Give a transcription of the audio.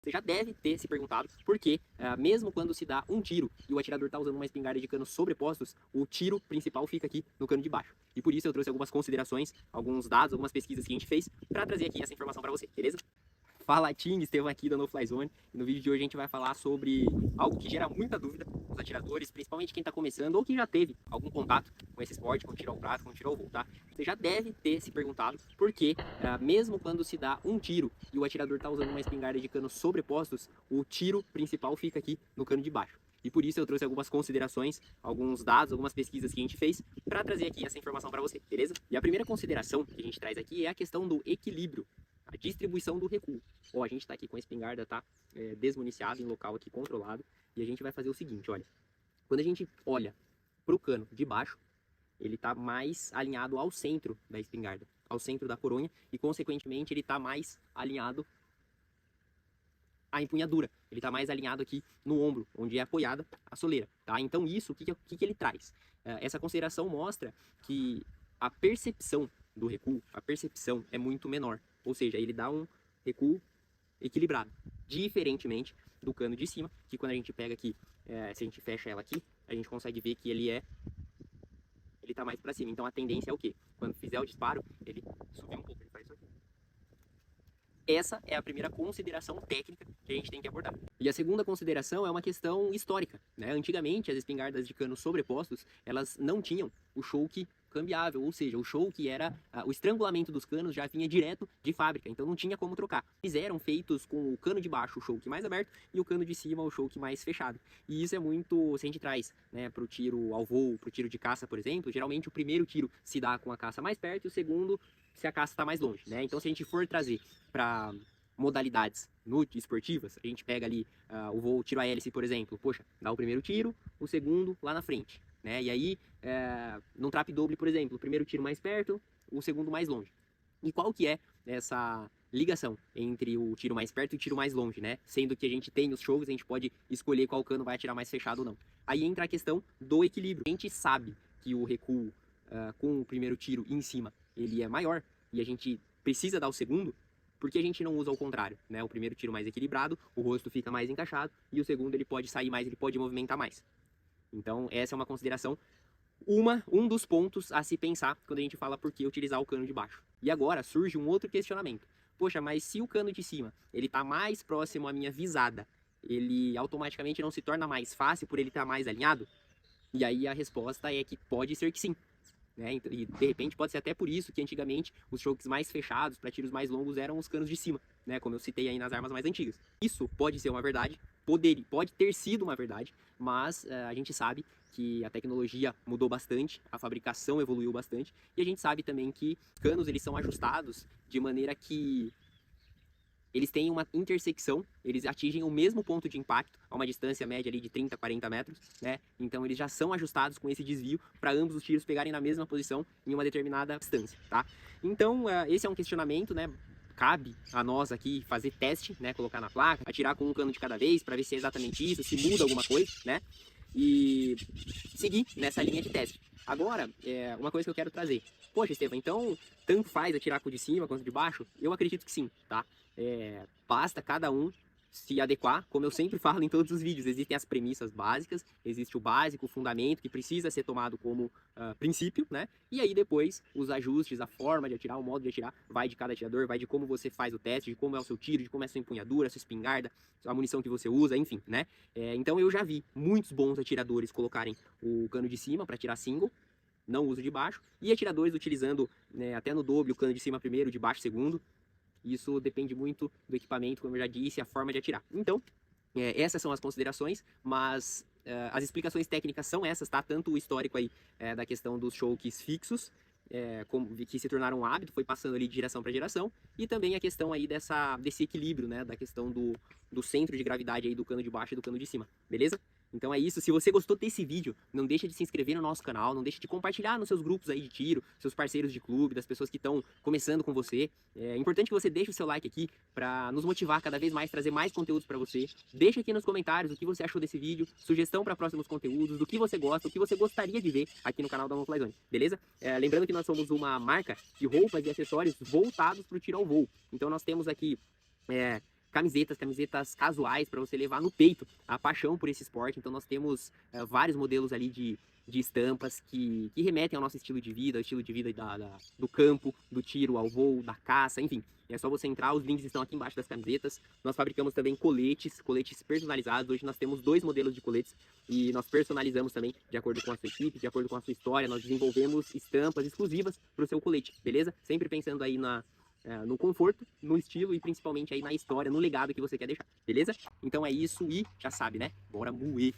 Você já deve ter se perguntado por que, mesmo quando se dá um tiro e o atirador está usando uma espingarda de canos sobrepostos, o tiro principal fica aqui no cano de baixo. E por isso eu trouxe algumas considerações, alguns dados, algumas pesquisas que a gente fez para trazer aqui essa informação para você, beleza? Fala Tim, Estevam aqui da No Fly Zone. E no vídeo de hoje a gente vai falar sobre algo que gera muita dúvida nos atiradores, principalmente quem está começando ou que já teve algum contato com esse esporte, com tiro ao prato, com tiro ao voo, tá? Você já deve ter se perguntado por que, mesmo quando se dá um tiro e o atirador está usando uma espingarda de canos sobrepostos, o tiro principal fica aqui no cano de baixo. E por isso eu trouxe algumas considerações, alguns dados, algumas pesquisas que a gente fez para trazer aqui essa informação para você, beleza? E a primeira consideração que a gente traz aqui é a questão do equilíbrio, a distribuição do recuo. Ó, a gente está aqui com a espingarda, tá desmuniciada em local aqui controlado, e a gente vai fazer o seguinte, olha. Quando a gente olha para o cano de baixo, ele está mais alinhado ao centro da espingarda, ao centro da coronha, e consequentemente ele está mais alinhado à empunhadura. Ele está mais alinhado aqui no ombro, onde é apoiada a soleira, tá? Então isso, o que ele traz? Essa consideração mostra que a percepção do recuo, a percepção é muito menor. Ou seja, ele dá um recuo equilibrado. Diferentemente do cano de cima, que quando a gente pega aqui, se a gente fecha ela aqui, a gente consegue ver que ele tá mais para cima. Então a tendência é o quê? Quando fizer o disparo, ele subir um pouco, ele faz isso aqui. Essa é a primeira consideração técnica que a gente tem que abordar. E a segunda consideração é uma questão histórica, né? Antigamente, as espingardas de canos sobrepostos, elas não tinham o choke cambiável, ou seja, o choke era o estrangulamento dos canos já vinha direto de fábrica, então não tinha como trocar. Eles eram feitos com o cano de baixo, o choke mais aberto, e o cano de cima, o choke mais fechado. E isso é muito, se a gente traz, né, para o tiro ao voo, para o tiro de caça, por exemplo, geralmente o primeiro tiro se dá com a caça mais perto e o segundo se a caça está mais longe, né? Então se a gente for trazer para modalidades esportivas, a gente pega ali o voo tiro a hélice, por exemplo, poxa, dá o primeiro tiro, o segundo lá na frente, né? E aí, num trap double, por exemplo, o primeiro tiro mais perto, o segundo mais longe. E qual que é essa ligação entre o tiro mais perto e o tiro mais longe, né? Sendo que a gente tem os chokes, a gente pode escolher qual cano vai atirar mais fechado ou não. Aí entra a questão do equilíbrio. A gente sabe que o recuo com o primeiro tiro em cima, ele é maior, e a gente precisa dar o segundo, porque a gente não usa ao contrário, né? O primeiro tiro mais equilibrado, o rosto fica mais encaixado, e o segundo ele pode sair mais, ele pode movimentar mais. Então essa é uma consideração, um dos pontos a se pensar quando a gente fala por que utilizar o cano de baixo. E agora surge um outro questionamento. Poxa, mas se o cano de cima, ele tá mais próximo à minha visada, ele automaticamente não se torna mais fácil por ele estar mais alinhado? E aí a resposta é que pode ser que sim. Né? E de repente pode ser até por isso que antigamente os chokes mais fechados para tiros mais longos eram os canos de cima, né? Como eu citei aí nas armas mais antigas. Isso pode ser uma verdade, pode ter sido uma verdade, mas a gente sabe que a tecnologia mudou bastante, a fabricação evoluiu bastante, e a gente sabe também que canos eles são ajustados de maneira que eles têm uma intersecção, eles atingem o mesmo ponto de impacto a uma distância média ali de 30, 40 metros, né? Então eles já são ajustados com esse desvio para ambos os tiros pegarem na mesma posição em uma determinada distância, tá? Então esse é um questionamento, né? Cabe a nós aqui fazer teste, né? Colocar na placa, atirar com um cano de cada vez para ver se é exatamente isso, se muda alguma coisa, né? E seguir nessa linha de teste. Agora, uma coisa que eu quero trazer. Poxa, Estevam, então tanto faz atirar com o de cima quanto de baixo? Eu acredito que sim, tá? Basta cada um se adequar, como eu sempre falo em todos os vídeos, existem as premissas básicas, existe o básico, o fundamento que precisa ser tomado como princípio, né? E aí depois os ajustes, a forma de atirar, o modo de atirar, vai de cada atirador, vai de como você faz o teste, de como é o seu tiro, de como é a sua empunhadura, a sua espingarda, a munição que você usa, enfim, né? Então eu já vi muitos bons atiradores colocarem o cano de cima para atirar single, não uso de baixo, e atiradores utilizando, né, até no doble, o cano de cima primeiro, de baixo segundo. Isso depende muito do equipamento, como eu já disse, a forma de atirar. Então, essas são as considerações, mas as explicações técnicas são essas, tá? Tanto o histórico aí da questão dos chokes fixos, que se tornaram um hábito, foi passando ali de geração para geração, e também a questão aí desse equilíbrio, né? Da questão do centro de gravidade aí do cano de baixo e do cano de cima, beleza? Então é isso, se você gostou desse vídeo, não deixa de se inscrever no nosso canal, não deixa de compartilhar nos seus grupos aí de tiro, seus parceiros de clube, das pessoas que estão começando com você. É importante que você deixe o seu like aqui para nos motivar cada vez mais, trazer mais conteúdos para você. Deixa aqui nos comentários o que você achou desse vídeo, sugestão para próximos conteúdos, do que você gosta, o que você gostaria de ver aqui no canal da No Fly Zone, beleza? Lembrando que nós somos uma marca de roupas e acessórios voltados para o tiro ao voo. Então nós temos aqui camisetas casuais para você levar no peito a paixão por esse esporte. Então nós temos vários modelos ali de estampas que remetem ao nosso estilo de vida, ao estilo de vida do campo, do tiro ao voo, da caça, enfim. É só você entrar, os links estão aqui embaixo das camisetas. Nós fabricamos também coletes personalizados. Hoje nós temos 2 modelos de coletes e nós personalizamos também de acordo com a sua equipe, de acordo com a sua história. Nós desenvolvemos estampas exclusivas para o seu colete, beleza? Sempre pensando aí no conforto, no estilo e principalmente aí na história, no legado que você quer deixar, beleza? Então é isso e já sabe, né? Bora moer!